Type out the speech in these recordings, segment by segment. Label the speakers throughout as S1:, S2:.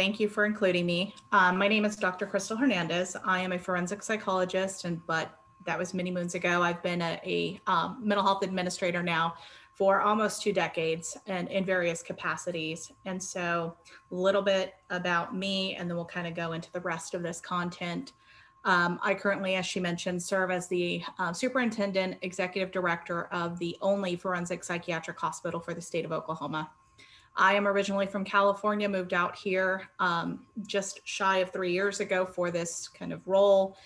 S1: Thank you for including me. My name is Dr. Crystal Hernandez. I am a forensic psychologist, but that was many moons ago. I've been a mental health administrator now for almost 2 decades and in various capacities. And so a little bit about me, and then we'll kind of go into the rest of this content. I currently, as she mentioned, serve as the superintendent, executive director of the only forensic psychiatric hospital for the state of Oklahoma. I am originally from California, moved out here just shy of 3 years ago for this kind of role.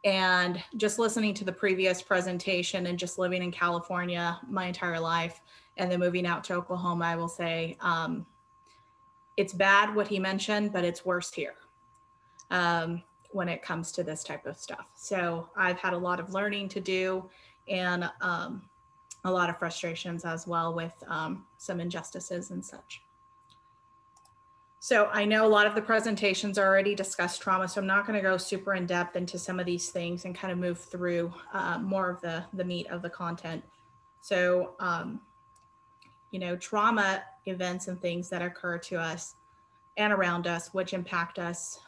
S1: And just listening to the previous presentation and just living in California my entire life and then moving out to Oklahoma, I will say it's bad what he mentioned, but it's worse here when it comes to this type of stuff. So I've had a lot of learning to do and a lot of frustrations as well with some injustices and such. So I know a lot of the presentations already discussed trauma, so I'm not going to go super in depth into some of these things and kind of move through more of the meat of the content. So, you know, trauma events and things that occur to us and around us, which impact us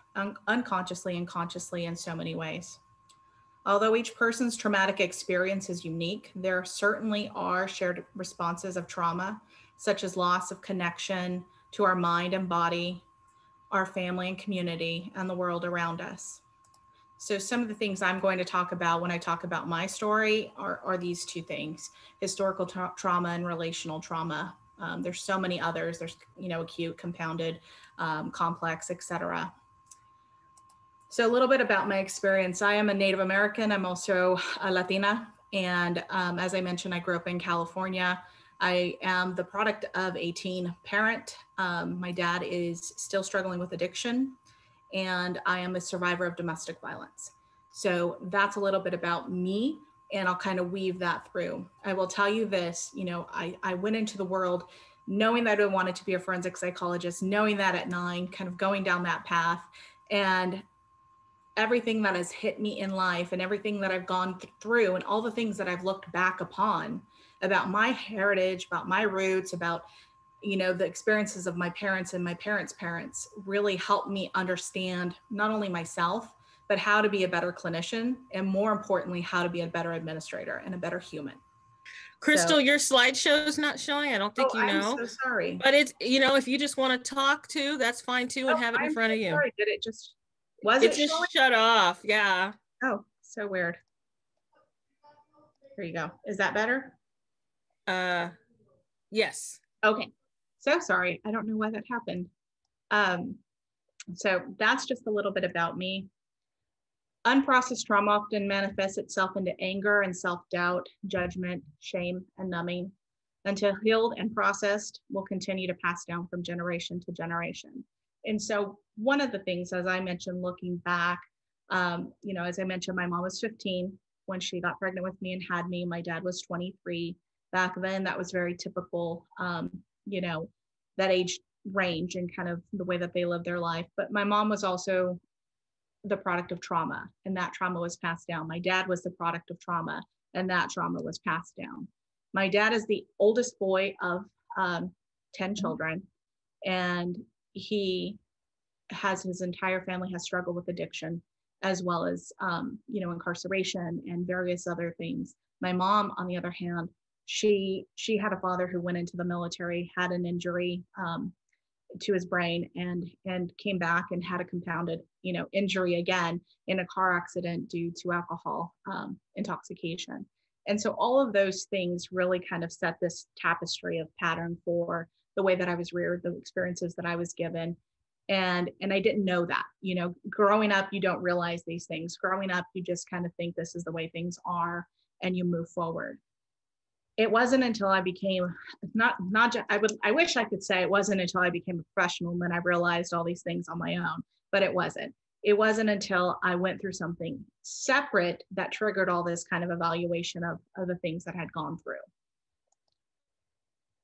S1: unconsciously and consciously in so many ways. Although each person's traumatic experience is unique, there certainly are shared responses of trauma, such as loss of connection to our mind and body, our family and community, and the world around us. So some of the things I'm going to talk about when I talk about my story are these two things: historical trauma and relational trauma. There's so many others. There's, you know, acute, compounded, complex, etc. So a little bit about my experience. I am a Native American. I'm also a Latina. And as I mentioned, I grew up in California. I am the product of a teen parent. My dad is still struggling with addiction, and I am a survivor of domestic violence. So that's a little bit about me, and I'll kind of weave that through. I will tell you this, you know, I went into the world knowing that I wanted to be a forensic psychologist, knowing that at 9, kind of going down that path, and everything that has hit me in life and everything that I've gone through and all the things that I've looked back upon about my heritage, about my roots, about, you know, the experiences of my parents and my parents' parents really helped me understand not only myself, but how to be a better clinician, and more importantly, how to be a better administrator and a better human.
S2: Crystal, your slideshow is not showing. I don't think you know.
S1: I'm so sorry.
S2: But it's, you know, if you just want to talk too, that's fine too, and have it in front of you.
S1: Sorry, did it just...
S2: It just shut off. Yeah.
S1: Oh, so weird. Here you go. Is that better?
S2: Yes.
S1: Okay. So sorry. I don't know why that happened. So that's just a little bit about me. Unprocessed trauma often manifests itself into anger and self-doubt, judgment, shame, and numbing. Until healed and processed, will continue to pass down from generation to generation. And so one of the things, as I mentioned, looking back, you know, as I mentioned, my mom was 15 when she got pregnant with me and had me. My dad was 23. Back then, that was very typical, you know, that age range and kind of the way that they lived their life. But my mom was also the product of trauma, and that trauma was passed down. My dad was the product of trauma, and that trauma was passed down. My dad is the oldest boy of 10 children, and he has, his entire family has struggled with addiction, as well as, you know, incarceration and various other things. My mom, on the other hand, she had a father who went into the military, had an injury to his brain, and came back and had a compounded, you know, injury again in a car accident due to alcohol intoxication. And so all of those things really kind of set this tapestry of pattern for the way that I was reared, the experiences that I was given. And I didn't know that, you know, growing up, you don't realize these things. Growing up, you just kind of think this is the way things are, and you move forward. It wasn't until I became I wish I could say it wasn't until I became a professional and then I realized all these things on my own, but it wasn't. It wasn't until I went through something separate that triggered all this kind of evaluation of the things that had gone through.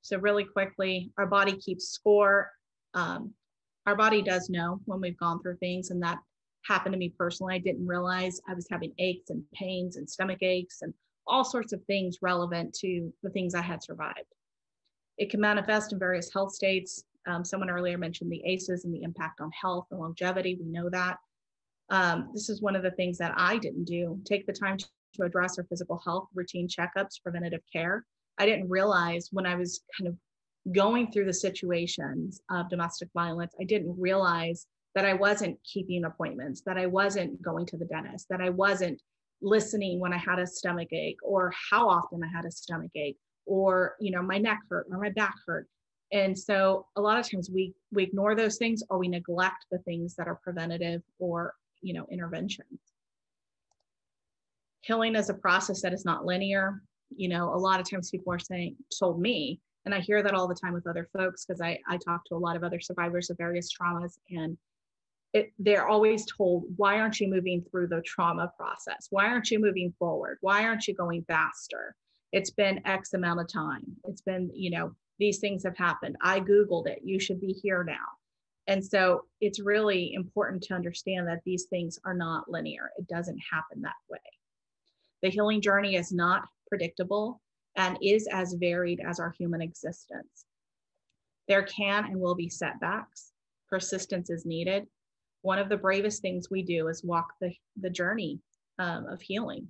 S1: So really quickly, our body keeps score. Our body does know when we've gone through things, and that happened to me personally. I didn't realize I was having aches and pains and stomach aches and all sorts of things relevant to the things I had survived. It can manifest in various health states, Someone earlier mentioned the ACEs and the impact on health and longevity. We know that. This is one of the things that I didn't do. Take the time to address our physical health, routine checkups, preventative care. I didn't realize when I was kind of going through the situations of domestic violence, I didn't realize that I wasn't keeping appointments, that I wasn't going to the dentist, that I wasn't listening when I had a stomach ache, or how often I had a stomach ache, or, you know, my neck hurt or my back hurt. And so a lot of times we ignore those things, or we neglect the things that are preventative or, you know, interventions. Healing is a process that is not linear. You know, a lot of times people are told me, and I hear that all the time with other folks, because I talk to a lot of other survivors of various traumas, and they're always told, why aren't you moving through the trauma process? Why aren't you moving forward? Why aren't you going faster? It's been X amount of time. It's been, you know, these things have happened. I Googled it. You should be here now. And so it's really important to understand that these things are not linear. It doesn't happen that way. The healing journey is not predictable and is as varied as our human existence. There can and will be setbacks. Persistence is needed. One of the bravest things we do is walk the journey of healing.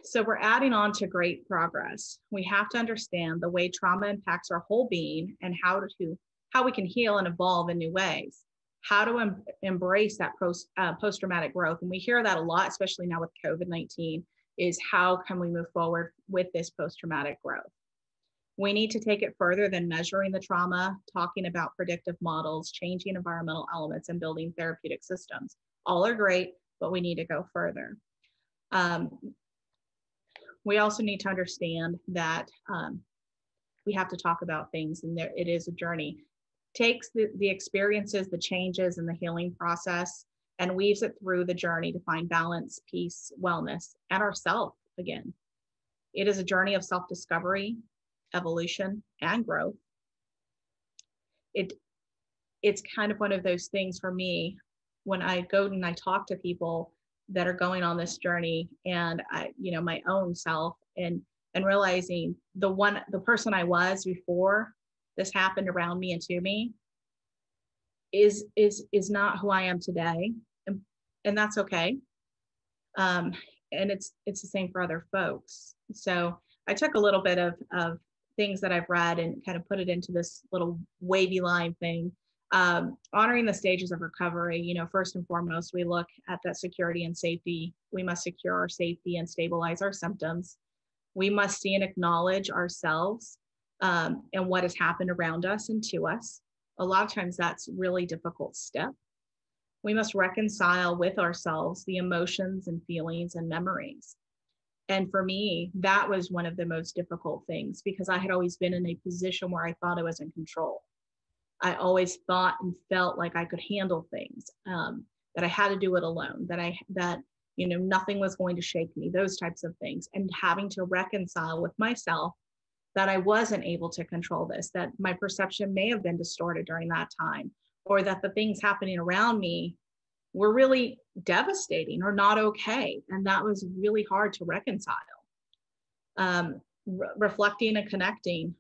S1: So we're adding on to great progress. We have to understand the way trauma impacts our whole being, and how we can heal and evolve in new ways. How to embrace that post-traumatic growth. And we hear that a lot, especially now with COVID-19, is how can we move forward with this post-traumatic growth? We need to take it further than measuring the trauma, talking about predictive models, changing environmental elements, and building therapeutic systems. All are great, but we need to go further. We also need to understand that we have to talk about things, and it is a journey. Takes the experiences, the changes, and the healing process, and weaves it through the journey to find balance, peace, wellness, and ourself again. It is a journey of self-discovery, evolution, and growth. It's kind of one of those things for me when I go and I talk to people that are going on this journey, and I, you know, my own self, and realizing the person I was before this happened around me and to me is not who I am today, and that's okay. And it's the same for other folks. So I took a little bit of things that I've read and kind of put it into this little wavy line thing. Honoring the stages of recovery, you know, first and foremost, we look at that security and safety. We must secure our safety and stabilize our symptoms. We must see and acknowledge ourselves and what has happened around us and to us. A lot of times that's really difficult step. We must reconcile with ourselves the emotions and feelings and memories. And for me, that was one of the most difficult things, because I had always been in a position where I thought I was in control. I always thought and felt like I could handle things, that I had to do it alone, that you know, nothing was going to shake me, those types of things. And having to reconcile with myself that I wasn't able to control this, that my perception may have been distorted during that time, or that the things happening around me were really devastating or not okay. And that was really hard to reconcile. Reflecting and connecting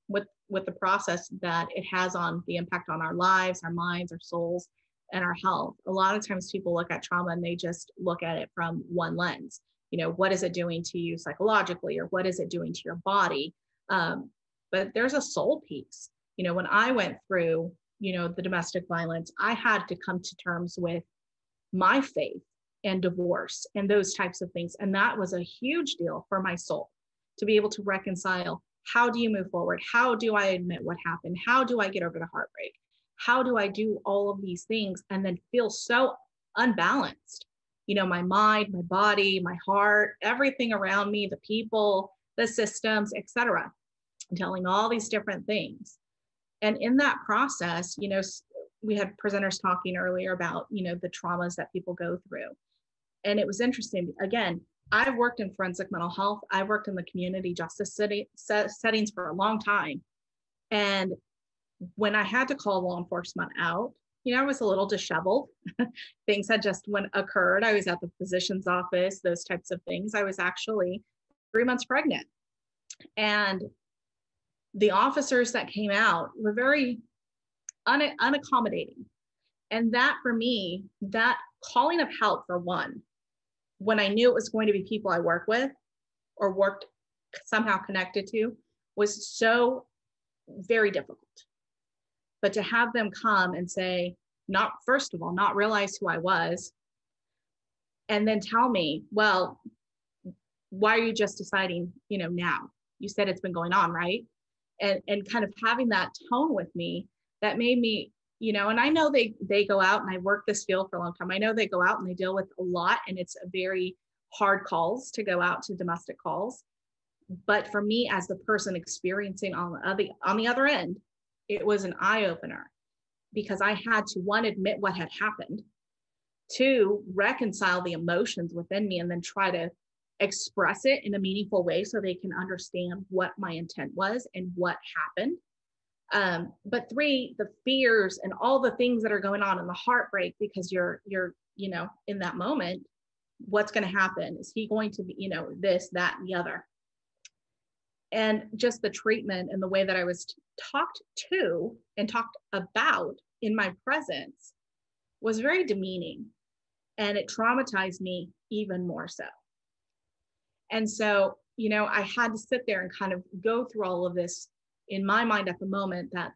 S1: with the process that it has on the impact on our lives, our minds, our souls, and our health. A lot of times people look at trauma and they just look at it from one lens. You know, what is it doing to you psychologically, or what is it doing to your body? But there's a soul piece. You know, when I went through, you know, the domestic violence, I had to come to terms with my faith and divorce and those types of things. And that was a huge deal for my soul, to be able to reconcile. How do you move forward? How do I admit what happened? How do I get over the heartbreak? How do I do all of these things and then feel so unbalanced? You know, my mind, my body, my heart, everything around me, the people, the systems, etc. Telling all these different things. And in that process, you know, we had presenters talking earlier about, you know, the traumas that people go through. And it was interesting. Again, I've worked in forensic mental health. I've worked in the community justice settings for a long time. And when I had to call law enforcement out, you know, I was a little disheveled. Things had just occurred. I was at the physician's office, those types of things. I was actually 3 months pregnant. And the officers that came out were very unaccommodating. And that for me, that calling of help for one, when I knew it was going to be people I work with or worked somehow connected to, was so very difficult. But to have them come and say, not, first of all, not realize who I was, and then tell me, well, why are you just deciding, now? You said it's been going on, right? And kind of having that tone with me, that made me, and I know they go out, and I worked this field for a long time. I know they go out and they deal with a lot, and it's a very hard calls to go out to domestic calls. But for me, as the person experiencing on the other end, it was an eye opener, because I had to, one, admit what had happened, two, reconcile the emotions within me, and then try to express it in a meaningful way so they can understand what my intent was and what happened. But three, the fears and all the things that are going on, and the heartbreak, because you're in that moment, what's going to happen? Is he going to be, this, that, and the other? And just the treatment and the way that I was talked to and talked about in my presence was very demeaning, and it traumatized me even more so. And so, I had to sit there and kind of go through all of this in my mind at the moment, that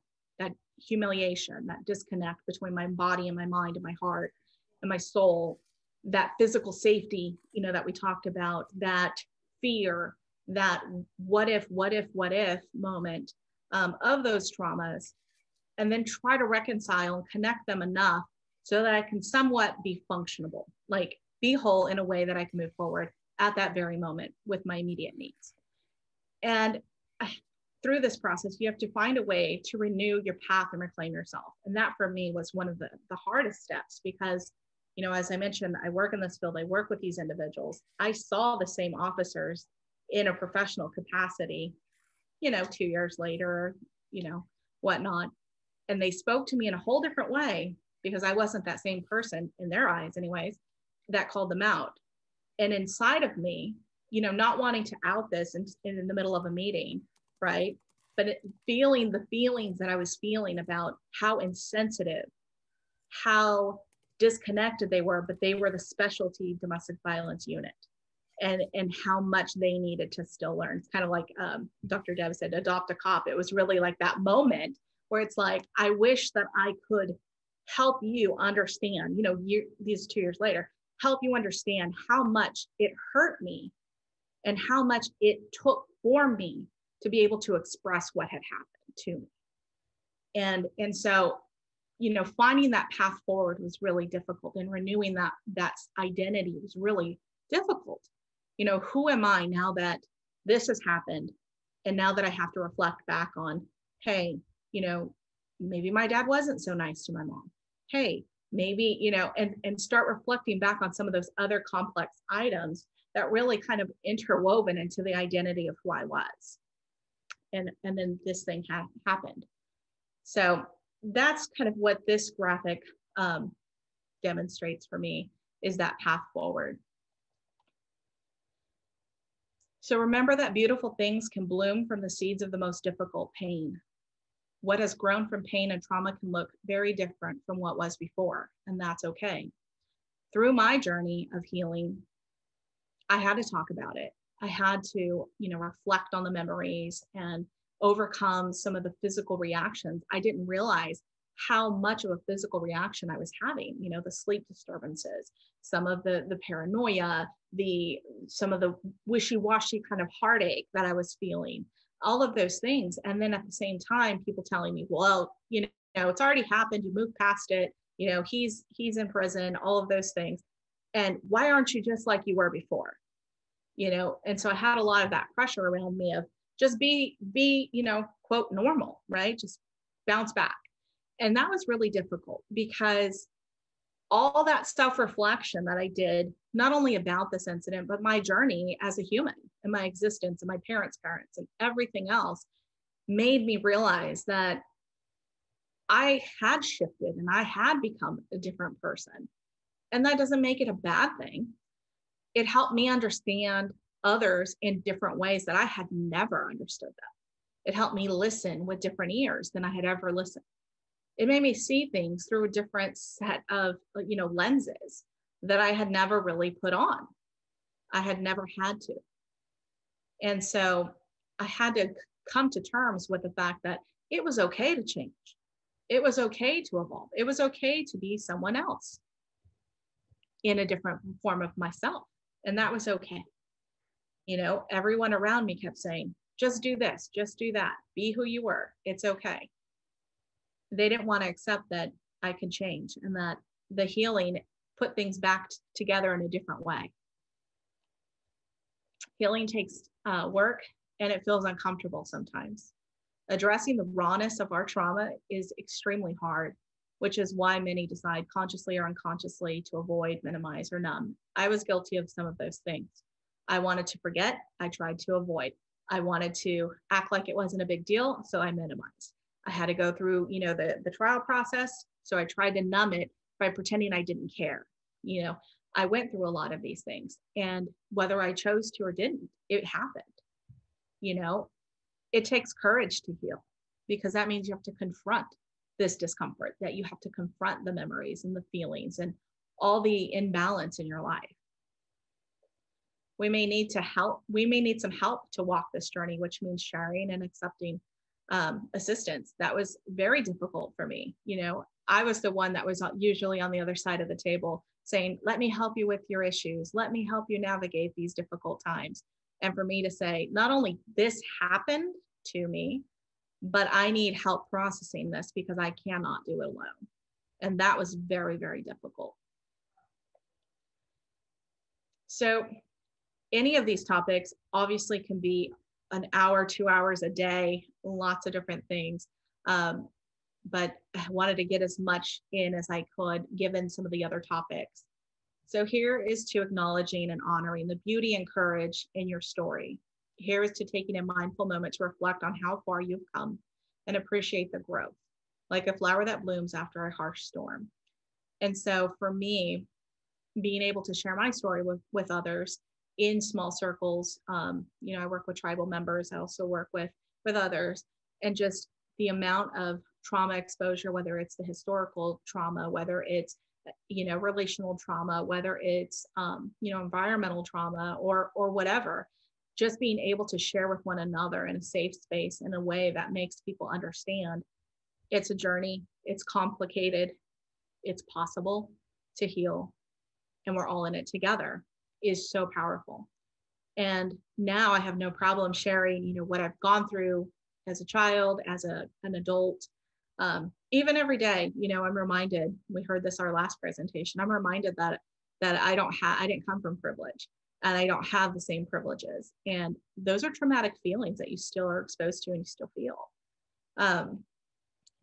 S1: humiliation, that disconnect between my body and my mind and my heart and my soul, that physical safety, that we talked about, that fear, that what if moment of those traumas, and then try to reconcile and connect them enough so that I can somewhat be functionable, like be whole in a way that I can move forward at that very moment with my immediate needs. And through this process, you have to find a way to renew your path and reclaim yourself. And that for me was one of the hardest steps, because, as I mentioned, I work in this field, I work with these individuals. I saw the same officers in a professional capacity, 2 years later, whatnot. And they spoke to me in a whole different way, because I wasn't that same person in their eyes anyways, that called them out. And inside of me, not wanting to out this in the middle of a meeting, right? But feeling the feelings that I was feeling about how insensitive, how disconnected they were, but they were the specialty domestic violence unit, and how much they needed to still learn. It's kind of like Dr. Deb said, adopt a cop. It was really like that moment where it's like, I wish that I could help you understand, these 2 years later, help you understand how much it hurt me and how much it took for me to be able to express what had happened to me. And so, finding that path forward was really difficult, and renewing that identity was really difficult. Who am I now that this has happened? And now that I have to reflect back on, hey, maybe my dad wasn't so nice to my mom. Hey, maybe, and start reflecting back on some of those other complex items that really kind of interwoven into the identity of who I was. And then this thing happened. So that's kind of what this graphic demonstrates for me, is that path forward. So remember that beautiful things can bloom from the seeds of the most difficult pain. What has grown from pain and trauma can look very different from what was before, and that's okay. Through my journey of healing, I had to talk about it. I had to, reflect on the memories and overcome some of the physical reactions. I didn't realize how much of a physical reaction I was having, the sleep disturbances, some of the paranoia, some of the wishy-washy kind of heartache that I was feeling, all of those things. And then at the same time, people telling me, well, it's already happened. You moved past it. He's in prison, all of those things. And why aren't you just like you were before? And so I had a lot of that pressure around me of just be, quote, normal, right? Just bounce back. And that was really difficult, because all that self-reflection that I did, not only about this incident, but my journey as a human and my existence and my parents' and everything else, made me realize that I had shifted and I had become a different person. And that doesn't make it a bad thing. It helped me understand others in different ways that I had never understood them. It helped me listen with different ears than I had ever listened. It made me see things through a different set of, lenses that I had never really put on. I had never had to. And so I had to come to terms with the fact that it was okay to change. It was okay to evolve. It was okay to be someone else in a different form of myself. And that was okay. Everyone around me kept saying, just do this, just do that, be who you were. It's okay. They didn't want to accept that I could change and that the healing put things back together in a different way. Healing takes work, and it feels uncomfortable sometimes. Addressing the rawness of our trauma is extremely hard, which is why many decide consciously or unconsciously to avoid, minimize, or numb. I was guilty of some of those things. I wanted to forget. I tried to avoid. I wanted to act like it wasn't a big deal, so I minimized. I had to go through, the trial process, so I tried to numb it by pretending I didn't care. I went through a lot of these things, and whether I chose to or didn't, it happened. It takes courage to heal, because that means you have to confront this discomfort, that you have to confront the memories and the feelings and all the imbalance in your life. We may need some help to walk this journey, which means sharing and accepting assistance. That was very difficult for me. I was the one that was usually on the other side of the table saying, let me help you with your issues. Let me help you navigate these difficult times. And for me to say, not only this happened to me, but I need help processing this because I cannot do it alone. And that was very, very difficult. So any of these topics obviously can be an hour, 2 hours a day, lots of different things. But I wanted to get as much in as I could, given some of the other topics. So here is to acknowledging and honoring the beauty and courage in your story. Here is to taking a mindful moment to reflect on how far you've come and appreciate the growth, like a flower that blooms after a harsh storm. And so for me, being able to share my story with others in small circles, I work with tribal members. I also work with others, and just the amount of trauma exposure, whether it's the historical trauma, whether it's, relational trauma, whether it's, environmental trauma or whatever, just being able to share with one another in a safe space in a way that makes people understand it's a journey, it's complicated, it's possible to heal, and we're all in it together, is so powerful. And now I have no problem sharing, what I've gone through as a child, as an adult, even every day. I'm reminded, we heard this our last presentation, I'm reminded that I didn't come from privilege, and I don't have the same privileges. And those are traumatic feelings that you still are exposed to and you still feel.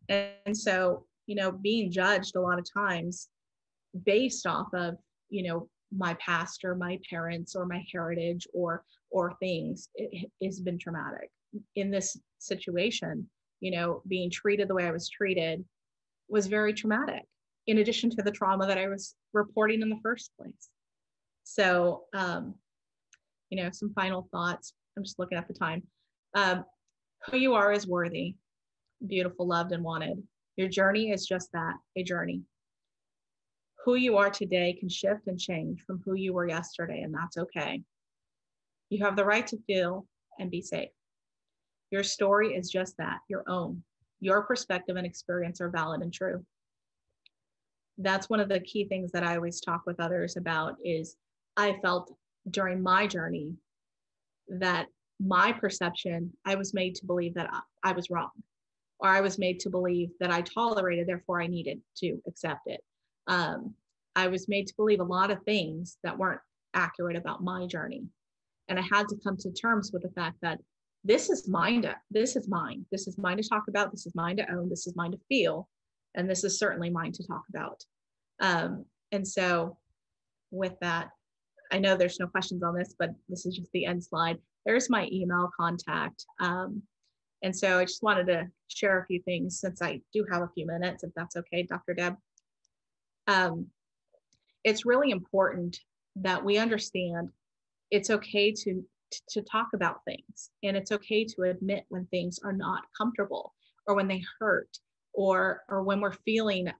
S1: And so, being judged a lot of times based off of, my past or my parents or my heritage or things, it has been traumatic. In this situation, being treated the way I was treated was very traumatic, in addition to the trauma that I was reporting in the first place. So, some final thoughts. I'm just looking at the time. Who you are is worthy, beautiful, loved, and wanted. Your journey is just that, a journey. Who you are today can shift and change from who you were yesterday, and that's okay. You have the right to feel and be safe. Your story is just that, your own. Your perspective and experience are valid and true. That's one of the key things that I always talk with others about. Is I felt during my journey that my perception, I was made to believe that I was wrong, or I was made to believe that I tolerated, therefore I needed to accept it. I was made to believe a lot of things that weren't accurate about my journey. And I had to come to terms with the fact that this is mine. This is mine to talk about. This is mine to own. This is mine to feel. And this is certainly mine to talk about. And so with that, I know there's no questions on this, but this is just the end slide. There's my email contact. And so I just wanted to share a few things since I do have a few minutes, if that's okay, Dr. Deb. It's really important that we understand it's okay to to talk about things. And it's okay to admit when things are not comfortable, or when they hurt, or when we're feeling,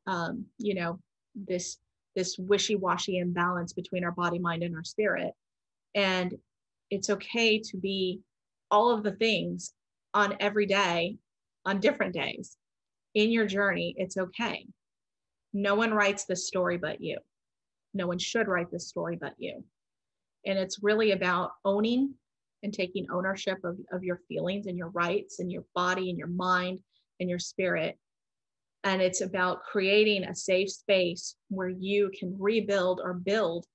S1: you know, this wishy-washy imbalance between our body, mind, and our spirit. And it's okay to be all of the things on every day, on different days in your journey. It's okay. No one writes this story but you. No one should write this story but you. And it's really about owning and taking ownership of your feelings and your rights and your body and your mind and your spirit. And it's about creating a safe space where you can rebuild or build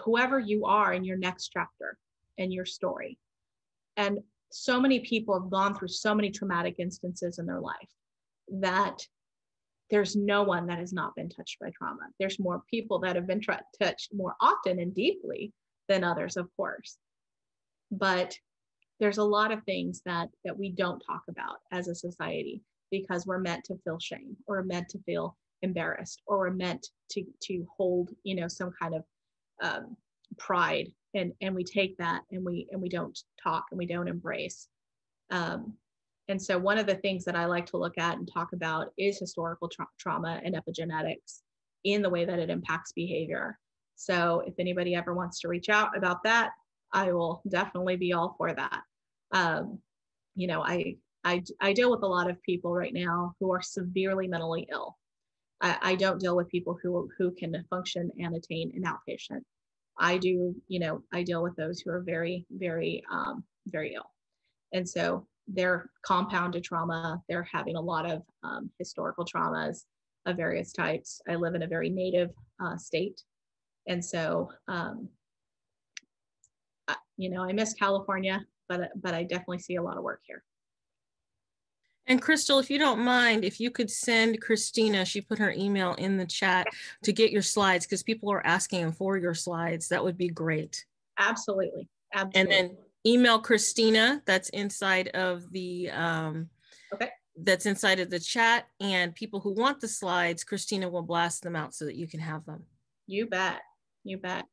S1: whoever you are in your next chapter and your story. And so many people have gone through so many traumatic instances in their life that there's no one that has not been touched by trauma. There's more people that have been touched more often and deeply than others, of course. But there's a lot of things that we don't talk about as a society, because we're meant to feel shame, or meant to feel embarrassed, or we're meant to hold, you know, some kind of pride, and we take that and we don't talk and we don't embrace. And so one of the things that I like to look at and talk about is historical trauma and epigenetics in the way that it impacts behavior. So if anybody ever wants to reach out about that, I will definitely be all for that. You know, I deal with a lot of people right now who are severely mentally ill. I don't deal with people who can function and attain an outpatient. I do, you know, I deal with those who are very, very, very ill. And so they're compounded trauma. They're having a lot of historical traumas of various types. I live in a very Native state. And so, you know, I miss California, but I definitely see a lot of work here.
S2: And Crystal, if you don't mind, if you could send Christina, she put her email in the chat, to get your slides, because people are asking for your slides. That would be great.
S1: Absolutely. Absolutely.
S2: And then email Christina, that's inside of the
S1: okay.
S2: That's inside of the chat, and people who want the slides, Christina will blast them out so that you can have them.
S1: You bet. You bet.